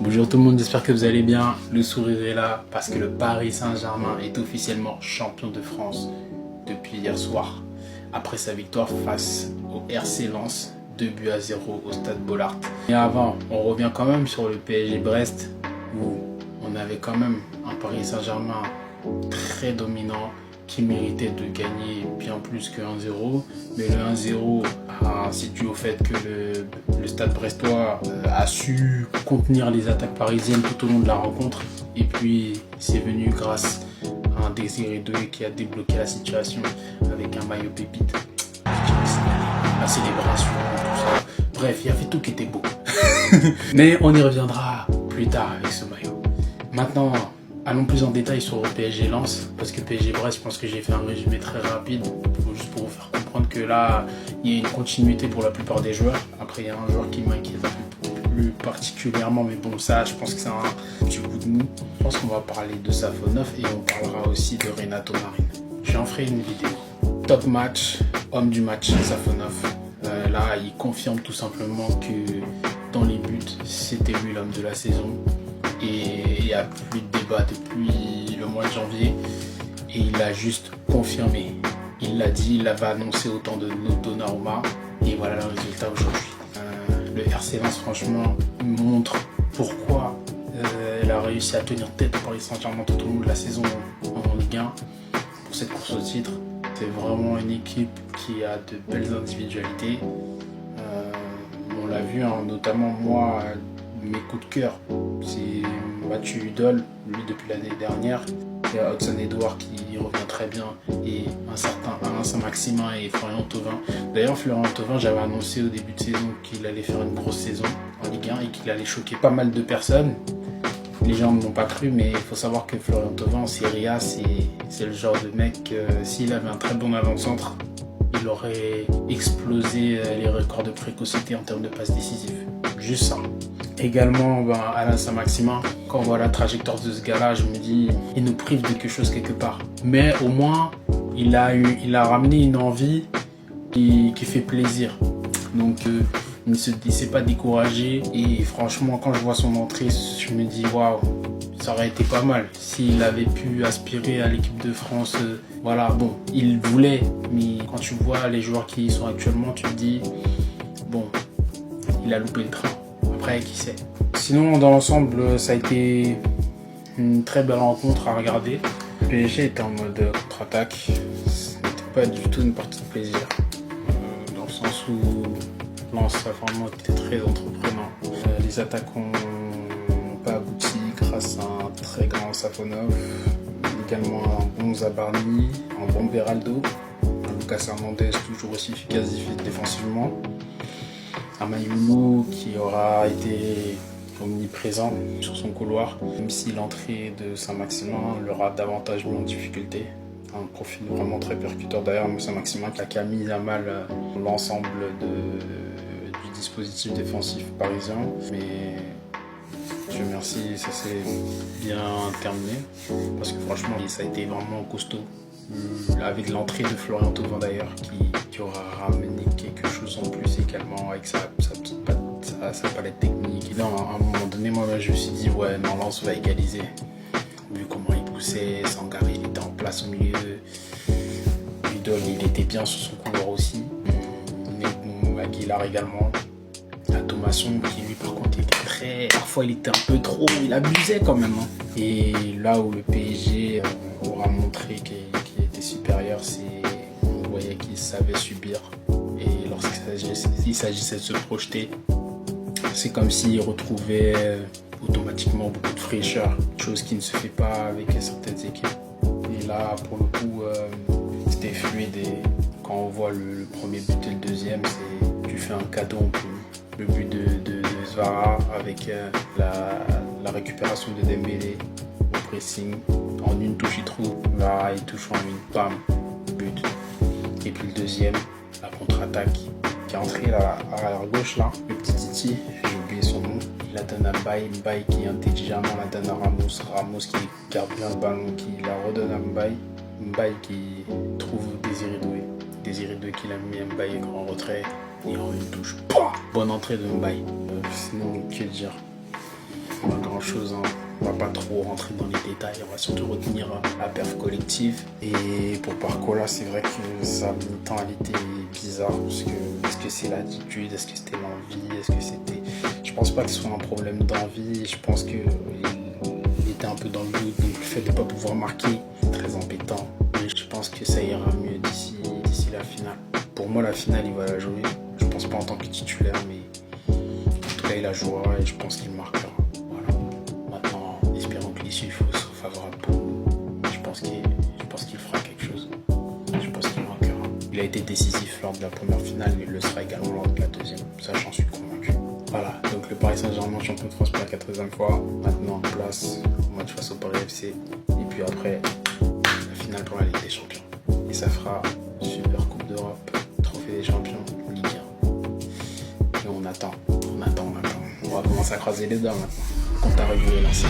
Bonjour tout le monde, j'espère que vous allez bien. Le sourire est là parce que le Paris Saint-Germain est officiellement champion de France depuis hier soir. Après sa victoire face au RC Lens, 2-0 au stade Bollaert. Et avant, on revient quand même sur le PSG Brest où on avait quand même un Paris Saint-Germain très dominant qui méritait de gagner bien plus que 1-0. Mais le 1-0 ainsi dû au fait que le stade brestois a su contenir les attaques parisiennes tout au long de la rencontre. Et puis c'est venu grâce à un Désiré Doué qui a débloqué la situation avec un maillot pépite. La célébration, tout ça. Bref, il y avait tout qui était beau. Mais on y reviendra plus tard avec ce maillot. Maintenant, allons plus en détail sur PSG Lens, parce que PSG Brest, je pense que j'ai fait un résumé très rapide, juste pour vous faire comprendre que là, il y a une continuité pour la plupart des joueurs. Après, il y a un joueur qui m'inquiète plus particulièrement, mais bon, ça, je pense que c'est un petit coup de mou. Je pense qu'on va parler de Safonov et on parlera aussi de Renato Marine. J'en ferai une vidéo. Top match, homme du match, Safonov. Là, il confirme tout simplement que dans les buts, c'était lui l'homme de la saison. Et il n'y a plus de débat depuis le mois de janvier. Et il l'a juste confirmé. Il l'a dit, il l'avait annoncé au temps de Donnarumma. Et voilà le résultat aujourd'hui. Le RC Lens, franchement, montre pourquoi elle a réussi à tenir tête au Paris Saint-Germain tout au long de la saison en Ligue 1 pour cette course au titre. C'est vraiment une équipe qui a de belles individualités. On l'a vu, hein, notamment moi, mes coups de cœur, c'est Mathieu Hudol, lui depuis l'année dernière. Il y a Hudson Edouard qui revient très bien et un certain Alain Saint-Maximin et Florian Thauvin. D'ailleurs, Florian Thauvin, j'avais annoncé au début de saison qu'il allait faire une grosse saison en Ligue 1 et qu'il allait choquer pas mal de personnes. Les gens ne m'ont pas cru, mais il faut savoir que Florian Thauvin en Serie A, c'est le genre de mec, s'il avait un très bon avant-centre, il aurait explosé les records de précocité en termes de passes décisives. Juste ça. Également, Alain Saint-Maximin, quand on voit la trajectoire de ce gars-là, je me dis, il nous prive de quelque chose quelque part. Mais au moins, il a ramené une envie qui fait plaisir. Donc, il ne s'est pas découragé. Et franchement, quand je vois son entrée, je me dis, waouh, ça aurait été pas mal s'il avait pu aspirer à l'équipe de France. Voilà, bon, il voulait, mais quand tu vois les joueurs qui y sont actuellement, tu te dis, bon, il a loupé le train. Après, qui sait. Sinon, dans l'ensemble, ça a été une très belle rencontre à regarder. Le PSG était en mode contre-attaque. Ce n'était pas du tout une partie de plaisir. Dans le sens où Lens a vraiment été très entreprenant. Les attaques n'ont pas abouti grâce à un très grand Safonov. Également un bon Zabarni, un bon Beraldo. Un Lucas Hernandez toujours aussi efficace défensivement. Un Mayumu qui aura été omniprésent sur son couloir, même si l'entrée de Saint-Maximin l'aura davantage mis en difficulté. Un profil vraiment très percuteur d'ailleurs, Saint-Maximin qui a mis à mal l'ensemble du dispositif défensif parisien. Mais Dieu merci, ça s'est bien terminé parce que franchement ça a été vraiment costaud. Avec l'entrée de Florian Thauvin d'ailleurs qui aura ramené quelque chose en plus également avec sa palette technique. Et là, à un moment donné, moi je me suis dit ouais non, Lens va égaliser. Vu comment il poussait, Sangaré il était en place au milieu, Hudol il était bien sur son couloir aussi. Mais bon, Aguilar également. La Thomasson qui lui par contre était parfois il était un peu trop, il abusait quand même. Hein. Et là où le PSG aura montré qu'il était supérieur, c'est on voyait qu'il savait subir. Et lorsqu'il s'agissait de se projeter, c'est comme s'il retrouvait automatiquement beaucoup de fraîcheur, chose qui ne se fait pas avec certaines équipes. Et là, pour le coup, c'était fluide. Et quand on voit le premier but et le deuxième, tu fais un cadeau en plus. Le but de Zvara avec la récupération de Dembélé au pressing. En une touche, il trouve. Là, il touche en une, bam, but. Et puis le deuxième, la contre-attaque qui est entré à gauche là, le petit Titi, j'ai oublié son nom, il la donne à Mbaye qui intelligemment la donne à Ramos qui garde bien le ballon, qui la redonne à Mbaye qui trouve Désiré Doué qui l'a mis Mbaye en retrait et en une touche. Bonne entrée de Mbaye. Sinon, que dire. Voilà. grand chose, hein. On va pas trop rentrer dans les détails, on va surtout retenir la perf collective. Et pour Barcola, c'est vrai que sa mentalité est bizarre, parce que est-ce que c'est l'attitude, est-ce que c'était l'envie, est-ce que c'était... Je pense pas que ce soit un problème d'envie, je pense qu'il était un peu dans le doute, donc le fait de ne pas pouvoir marquer, c'est très embêtant. Mais je pense que ça ira mieux d'ici la finale. Pour moi, la finale, il va la jouer. Je pense pas en tant que titulaire, mais en tout cas, il la jouera et je pense qu'il marquera. Voilà. Maintenant, espérons que l'issue soit favorable pour nous. Je pense qu'il fera quelque chose. Je pense qu'il marquera. Il a été décisif lors de la première finale, mais il le sera également lors de la deuxième. Ça, j'en suis convaincu. Voilà, donc le Paris Saint-Germain, champion de France pour la 4e fois. Maintenant, place au match face au Paris FC. Et puis après, la finale pour la Ligue des Champions. Et ça fera Super Coupe d'Europe, Trophée des Champions, Ligue 1. Et on attend. On va commencer à croiser les doigts maintenant. Compte à rebours est lancé.